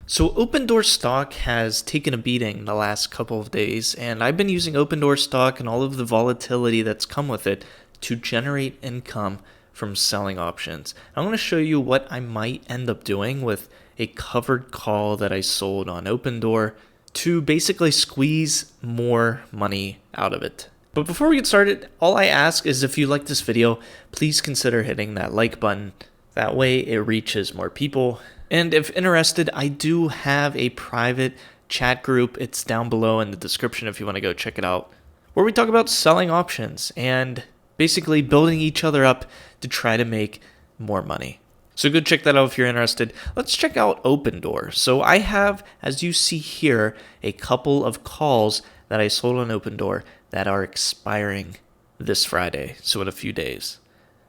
So OpenDoor stock has taken a beating the last couple of days, and I've been using OpenDoor stock and all of the volatility that's come with it to generate income from selling options. I'm going to show you what I might end up doing with a covered call that I sold on OpenDoor to basically squeeze more money out of it. But before we get started, all I ask is if you like this video, please consider hitting that like button. That way it reaches more people. And if interested, I do have a private chat group. It's down below in the description if you want to go check it out, where we talk about selling options and basically building each other up to try to make more money. So go check that out if you're interested. Let's check out OpenDoor. So I have, as you see here, a couple of calls that I sold on OpenDoor that are expiring this Friday, so in a few days.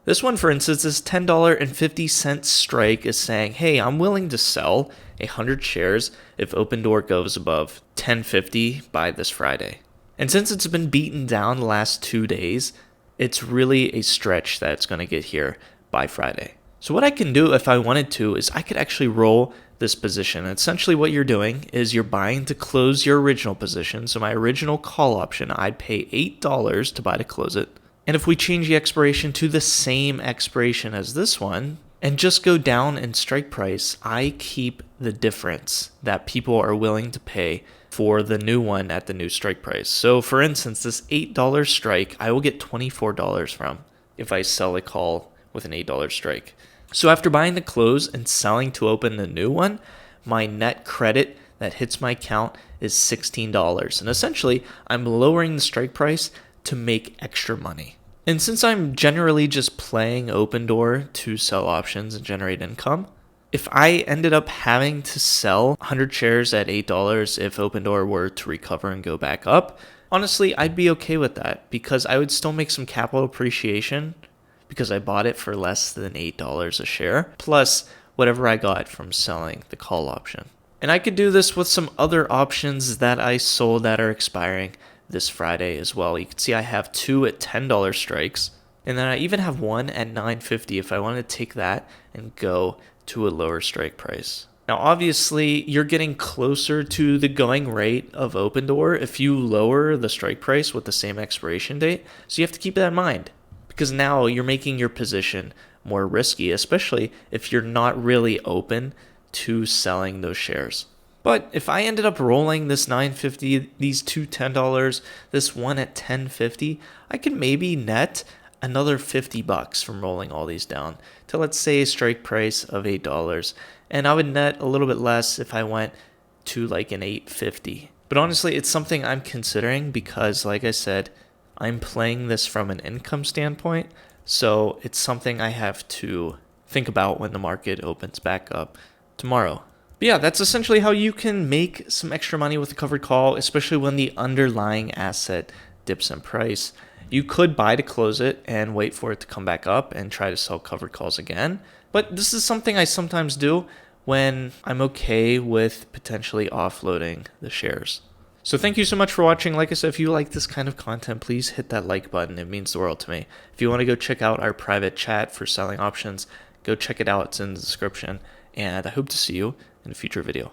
This one, for instance, this $10.50 strike is saying, hey, I'm willing to sell 100 shares if OpenDoor goes above $10.50 by this Friday. And since it's been beaten down the last 2 days, it's really a stretch that it's going to get here by Friday. So what I can do if I wanted to is I could actually roll this position. And essentially what you're doing is you're buying to close your original position. So my original call option, I'd pay $8 to buy to close it. And if we change the expiration to the same expiration as this one and just go down in strike price, I keep the difference that people are willing to pay for the new one at the new strike price. So for instance, this $8 strike, I will get $24 from if I sell a call with an $8 strike. So after buying the close and selling to open the new one, my net credit that hits my account is $16. And essentially, I'm lowering the strike price to make extra money. And since I'm generally just playing OpenDoor to sell options and generate income, if I ended up having to sell 100 shares at $8 if OpenDoor were to recover and go back up, honestly, I'd be okay with that because I would still make some capital appreciation because I bought it for less than $8 a share, plus whatever I got from selling the call option. And I could do this with some other options that I sold that are expiring this Friday as well. You can see I have two at $10 strikes, and then I even have one at $9.50 if I want to take that and go to a lower strike price. Now obviously you're getting closer to the going rate of OpenDoor if you lower the strike price with the same expiration date, so you have to keep that in mind because now you're making your position more risky, especially if you're not really open to selling those shares. But if I ended up rolling this $9.50, these two $10, this one at $10.50, I could maybe net another $50 from rolling all these down to, let's say, a strike price of $8. And I would net a little bit less if I went to like an $8.50. But honestly, it's something I'm considering because, like I said, I'm playing this from an income standpoint. So it's something I have to think about when the market opens back up tomorrow. But yeah, that's essentially how you can make some extra money with a covered call, especially when the underlying asset dips in price. You could buy to close it and wait for it to come back up and try to sell covered calls again. But this is something I sometimes do when I'm okay with potentially offloading the shares. So thank you so much for watching. Like I said, if you like this kind of content, please hit that like button. It means the world to me. If you want to go check out our private chat for selling options, go check it out. It's in the description. And I hope to see you in a future video.